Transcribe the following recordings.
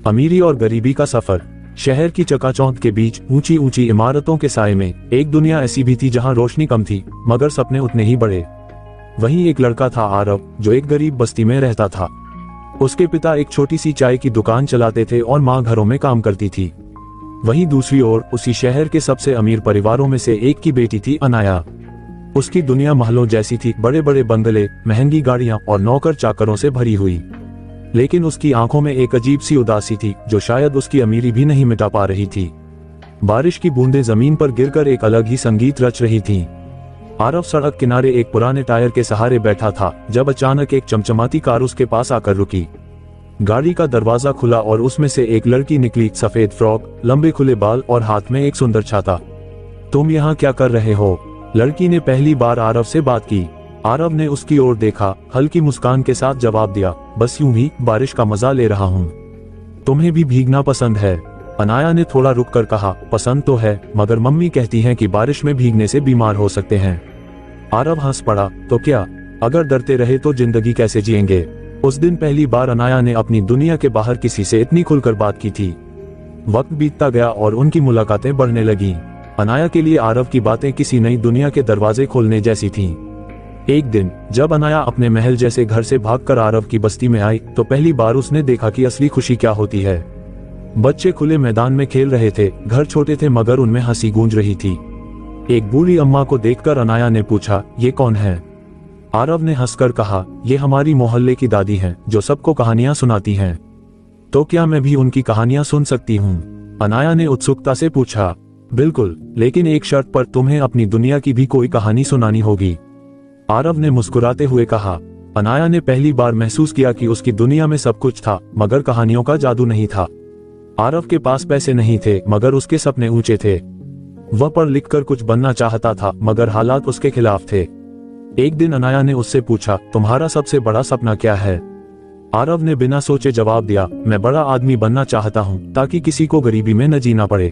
अमीरी और गरीबी का सफर। शहर की चकाचौंध के बीच ऊंची ऊंची इमारतों के साए में एक दुनिया ऐसी भी थी जहां रोशनी कम थी मगर सपने उतने ही बड़े। वहीं एक लड़का था आरव, जो एक गरीब बस्ती में रहता था। उसके पिता एक छोटी सी चाय की दुकान चलाते थे और माँ घरों में काम करती थी। वहीं दूसरी ओर उसी शहर के सबसे अमीर परिवारों में से एक की बेटी थी अनाया। उसकी दुनिया महलों जैसी थी, बड़े बड़े बंगले, महंगी गाड़ियां और नौकर चाकरों से भरी हुई। लेकिन उसकी आंखों में एक अजीब सी उदासी थी जो शायद उसकी अमीरी भी नहीं मिटा पा रही थी। बारिश की बूंदें जमीन पर गिरकर एक अलग ही संगीत रच रही थीं। आरव सड़क किनारे एक पुराने टायर के सहारे बैठा था जब अचानक एक चमचमाती कार उसके पास आकर रुकी। गाड़ी का दरवाजा खुला और उसमें से एक लड़की निकली, सफेद फ्रॉक, लंबे खुले बाल और हाथ में एक सुंदर छाता। तुम यहाँ क्या कर रहे हो? लड़की ने पहली बार आरव से बात की। आरव ने उसकी ओर देखा, हल्की मुस्कान के साथ जवाब दिया, बस यूं ही बारिश का मजा ले रहा हूँ। तुम्हें भी भीगना पसंद है? अनाया ने थोड़ा रुक कर कहा, पसंद तो है, मगर मम्मी कहती हैं कि बारिश में भीगने से बीमार हो सकते हैं। आरव हंस पड़ा, तो क्या? अगर डरते रहे तो जिंदगी कैसे जिएंगे? उस दिन पहली बार अनाया ने अपनी दुनिया के बाहर किसी से इतनी खुलकर बात की थी। वक्त बीतता गया और उनकी मुलाकातें बढ़ने लगीं। अनाया के लिए आरव की बातें किसी नई दुनिया के दरवाजे खोलने जैसी थीं। एक दिन जब अनाया अपने महल जैसे घर से भागकर आरव की बस्ती में आई तो पहली बार उसने देखा कि असली खुशी क्या होती है। बच्चे खुले मैदान में खेल रहे थे, घर छोटे थे मगर उनमें हंसी गूंज रही थी। एक बूढ़ी अम्मा को देखकर अनाया ने पूछा, ये कौन है? आरव ने हंसकर कहा, ये हमारी मोहल्ले की दादी हैं जो सबको कहानियां सुनाती हैं। तो क्या मैं भी उनकी कहानियां सुन सकती हूँ? अनाया ने उत्सुकता से पूछा। बिल्कुल, लेकिन एक शर्त पर, तुम्हें अपनी दुनिया की भी कोई कहानी सुनानी होगी। आरव ने मुस्कुराते हुए कहा। अनाया ने पहली बार महसूस किया कि उसकी दुनिया में सब कुछ था मगर कहानियों का जादू नहीं था। आरव के पास पैसे नहीं थे मगर उसके सपने ऊंचे थे। वह पढ़ लिख कर कुछ बनना चाहता था मगर हालात उसके खिलाफ थे। एक दिन अनाया ने उससे पूछा, तुम्हारा सबसे बड़ा सपना क्या है? आरव ने बिना सोचे जवाब दिया, मैं बड़ा आदमी बनना चाहता हूँ ताकि किसी को गरीबी में न जीना पड़े।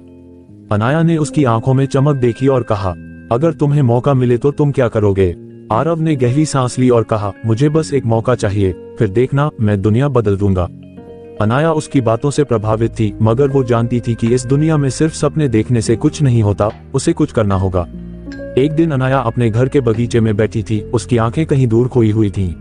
अनाया ने उसकी आंखों में चमक देखी और कहा, अगर तुम्हें मौका मिले तो तुम क्या करोगे? आरव ने गहरी सांस ली और कहा, मुझे बस एक मौका चाहिए, फिर देखना मैं दुनिया बदल दूंगा। अनाया उसकी बातों से प्रभावित थी मगर वो जानती थी कि इस दुनिया में सिर्फ सपने देखने से कुछ नहीं होता, उसे कुछ करना होगा। एक दिन अनाया अपने घर के बगीचे में बैठी थी, उसकी आंखें कहीं दूर खोई हुई थीं।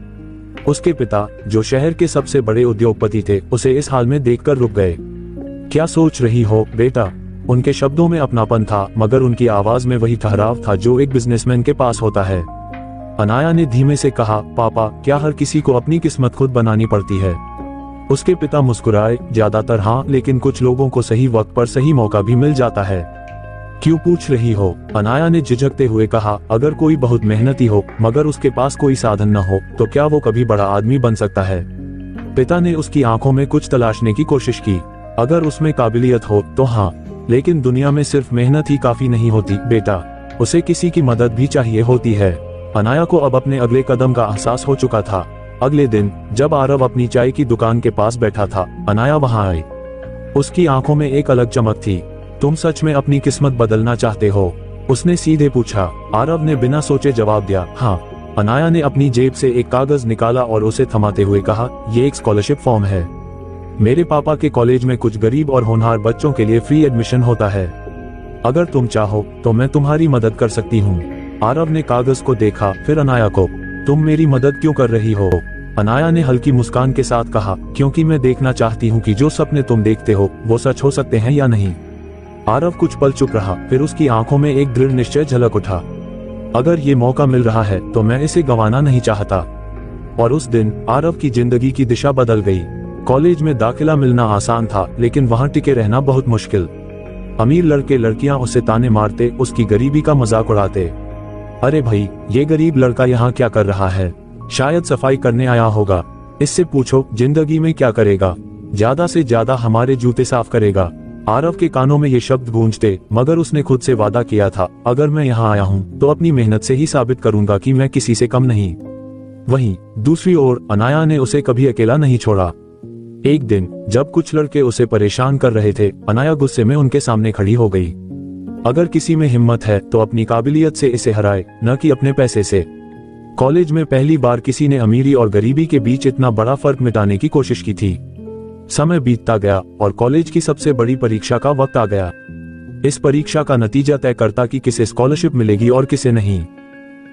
उसके पिता, जो शहर के सबसे बड़े उद्योगपति थे, उसे इस हाल में देखकर रुक गए। क्या सोच रही हो बेटा? उनके शब्दों में अपनापन था मगर उनकी आवाज में वही ठहराव था जो एक बिजनेसमैन के पास होता है। अनाया ने धीमे से कहा, पापा, क्या हर किसी को अपनी किस्मत खुद बनानी पड़ती है? उसके पिता मुस्कुराए, ज्यादातर हाँ, लेकिन कुछ लोगों को सही वक्त पर सही मौका भी मिल जाता है। क्यों पूछ रही हो? अनाया ने झिझकते हुए कहा, अगर कोई बहुत मेहनती हो मगर उसके पास कोई साधन न हो तो क्या वो कभी बड़ा आदमी बन सकता है? पिता ने उसकी आंखों में कुछ तलाशने की कोशिश की। अगर उसमें काबिलियत हो तो हाँ, लेकिन दुनिया में सिर्फ मेहनत ही काफी नहीं होती बेटा, उसे किसी की मदद भी चाहिए होती है। अनाया को अब अपने अगले कदम का एहसास हो चुका था। अगले दिन जब आरव अपनी चाय की दुकान के पास बैठा था, अनाया वहां आई। उसकी आंखों में एक अलग चमक थी। तुम सच में अपनी किस्मत बदलना चाहते हो? उसने सीधे पूछा। आरव ने बिना सोचे जवाब दिया, हाँ। अनाया ने अपनी जेब से एक कागज निकाला और उसे थमाते हुए कहा, ये एक स्कॉलरशिप फॉर्म है। मेरे पापा के कॉलेज में कुछ गरीब और होनहार बच्चों के लिए फ्री एडमिशन होता है। अगर तुम चाहो तो मैं तुम्हारी मदद कर सकती हूँ। आरव ने कागज को देखा, फिर अनाया को। तुम मेरी मदद क्यों कर रही हो? अनाया ने हल्की मुस्कान के साथ कहा, क्योंकि मैं देखना चाहती हूँ कि जो सपने तुम देखते हो वो सच हो सकते हैं या नहीं। आरव कुछ पल चुप रहा, फिर उसकी आंखों में एक दृढ़ निश्चय झलक उठा। अगर ये मौका मिल रहा है तो मैं इसे गंवाना नहीं चाहता। और उस दिन आरव की जिंदगी की दिशा बदल गई। कॉलेज में दाखिला मिलना आसान था लेकिन वहां टिके रहना बहुत मुश्किल। अमीर लड़के लड़कियां उसे ताने मारते, उसकी गरीबी का मजाक उड़ाते। अरे भाई, ये गरीब लड़का यहाँ क्या कर रहा है? शायद सफाई करने आया होगा। इससे पूछो जिंदगी में क्या करेगा? ज्यादा से ज्यादा हमारे जूते साफ करेगा। आरव के कानों में ये शब्द गूंजते मगर उसने खुद से वादा किया था, अगर मैं यहाँ आया हूँ तो अपनी मेहनत से ही साबित करूंगा कि मैं किसी से कम नहीं। वहीं दूसरी ओर अनाया ने उसे कभी अकेला नहीं छोड़ा। एक दिन जब कुछ लड़के उसे परेशान कर रहे थे, अनाया गुस्से में उनके सामने खड़ी हो गई। अगर किसी में हिम्मत है तो अपनी काबिलियत से इसे हराए, न कि अपने पैसे से। कॉलेज में पहली बार किसी ने अमीरी और गरीबी के बीच इतना बड़ा फर्क मिटाने की कोशिश की थी। समय बीतता गया और कॉलेज की सबसे बड़ी परीक्षा का वक्त आ गया। इस परीक्षा का नतीजा तय करता कि किसे स्कॉलरशिप मिलेगी और किसे नहीं।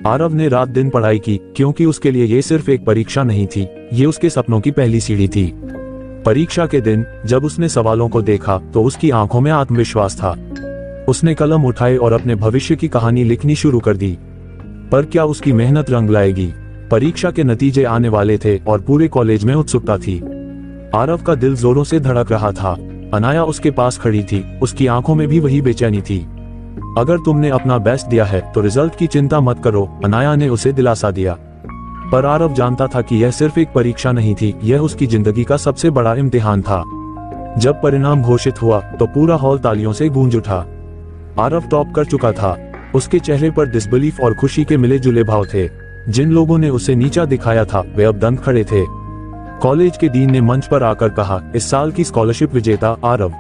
आरव ने रात दिन पढ़ाई की, क्योंकि उसके लिए ये सिर्फ एक परीक्षा नहीं थी, ये उसके सपनों की पहली सीढ़ी थी। परीक्षा के दिन जब उसने सवालों को देखा तो उसकी आंखों में आत्मविश्वास था। उसने कलम उठाए और अपने भविष्य की कहानी लिखनी शुरू कर दी। पर क्या उसकी मेहनत रंग लाएगी? परीक्षा के नतीजे आने वाले थे और पूरे कॉलेज में उत्सुकता थी। आरव का दिल जोरों से धड़क रहा था। अनाया उसके पास खड़ी थी, उसकी आंखों में भी वही बेचैनी थी। अगर तुमने अपना बेस्ट दिया है तो रिजल्ट की चिंता मत करो, अनाया ने उसे दिलासा दिया। पर आरव जानता था कि यह सिर्फ एक परीक्षा नहीं थी, यह उसकी जिंदगी का सबसे बड़ा इम्तिहान था। जब परिणाम घोषित हुआ तो पूरा हॉल तालियों से गूंज उठा। आरव टॉप कर चुका था। उसके चेहरे पर डिसबिलीफ और खुशी के मिले जुले भाव थे। जिन लोगों ने उसे नीचा दिखाया था वे अब दंग खड़े थे। कॉलेज के डीन ने मंच पर आकर कहा, इस साल की स्कॉलरशिप विजेता आरव।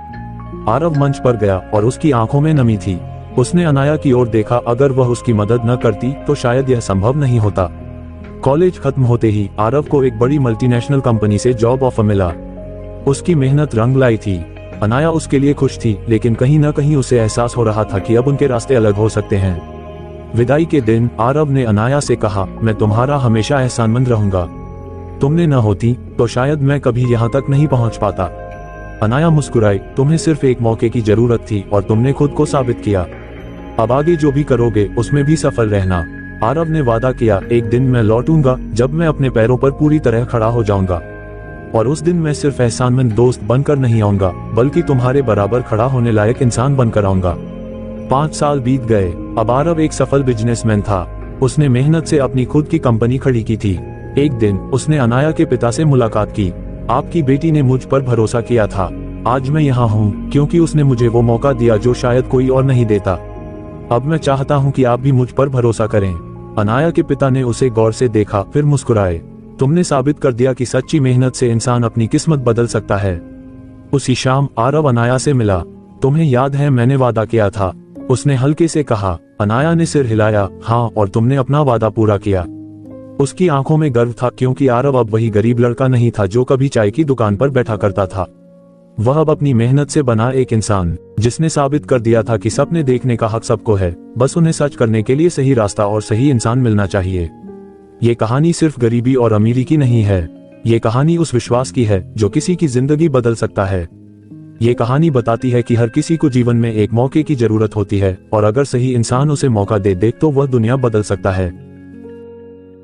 आरव मंच पर गया और उसकी आंखों में नमी थी। उसने अनाया की ओर देखा, अगर वह उसकी मदद न करती तो शायद यह संभव नहीं होता। कॉलेज खत्म होते ही आरव को एक बड़ी मल्टीनेशनल कंपनी से जॉब ऑफर मिला। उसकी मेहनत रंग लाई थी। अनाया उसके लिए खुश थी, लेकिन कहीं न कहीं उसे एहसास हो रहा था कि अब उनके रास्ते अलग हो सकते हैं। विदाई के दिन आरव ने अनाया से कहा, मैं तुम्हारा हमेशा एहसानमंद रहूंगा। तुमने न होती तो शायद मैं कभी यहाँ तक नहीं पहुँच पाता। अनाया मुस्कुराई, तुम्हें सिर्फ एक मौके की जरूरत थी और तुमने खुद को साबित किया। अब आगे जो भी करोगे उसमें भी सफल रहना। आरव ने वादा किया, एक दिन मैं लौटूंगा जब मैं अपने पैरों पर पूरी तरह खड़ा हो जाऊंगा। और उस दिन मैं सिर्फ एहसानमंद दोस्त बनकर नहीं आऊंगा, बल्कि तुम्हारे बराबर खड़ा होने लायक इंसान बनकर आऊंगा। 5 साल बीत गए। अब आरव एक सफल बिजनेसमैन था। उसने मेहनत से अपनी खुद की कंपनी खड़ी की थी। एक दिन उसने अनाया के पिता से मुलाकात की। आपकी बेटी ने मुझ पर भरोसा किया था। आज मैं यहाँ हूँ क्योंकि उसने मुझे वो मौका दिया जो शायद कोई और नहीं देता। अब मैं चाहता हूँ कि आप भी मुझ पर भरोसा करें। अनाया के पिता ने उसे गौर से देखा, फिर मुस्कुराए। तुमने साबित कर दिया कि सच्ची मेहनत से इंसान अपनी किस्मत बदल सकता है। उसी शाम आरव अनाया से मिला। तुम्हें याद है मैंने वादा किया था, उसने हल्के से कहा। अनाया ने सिर हिलाया, हाँ, और तुमने अपना वादा पूरा किया। उसकी आंखों में गर्व था, क्योंकि आरव अब वही गरीब लड़का नहीं था जो कभी चाय की दुकान पर बैठा करता था। वह अब अपनी मेहनत से बना एक इंसान, जिसने साबित कर दिया था कि सपने देखने का हक सबको है, बस उन्हें सच करने के लिए सही रास्ता और सही इंसान मिलना चाहिए। ये कहानी सिर्फ गरीबी और अमीरी की नहीं है, ये कहानी उस विश्वास की है जो किसी की जिंदगी बदल सकता है। ये कहानी बताती है कि हर किसी को जीवन में एक मौके की जरूरत होती है, और अगर सही इंसान उसे मौका दे तो वह दुनिया बदल सकता है।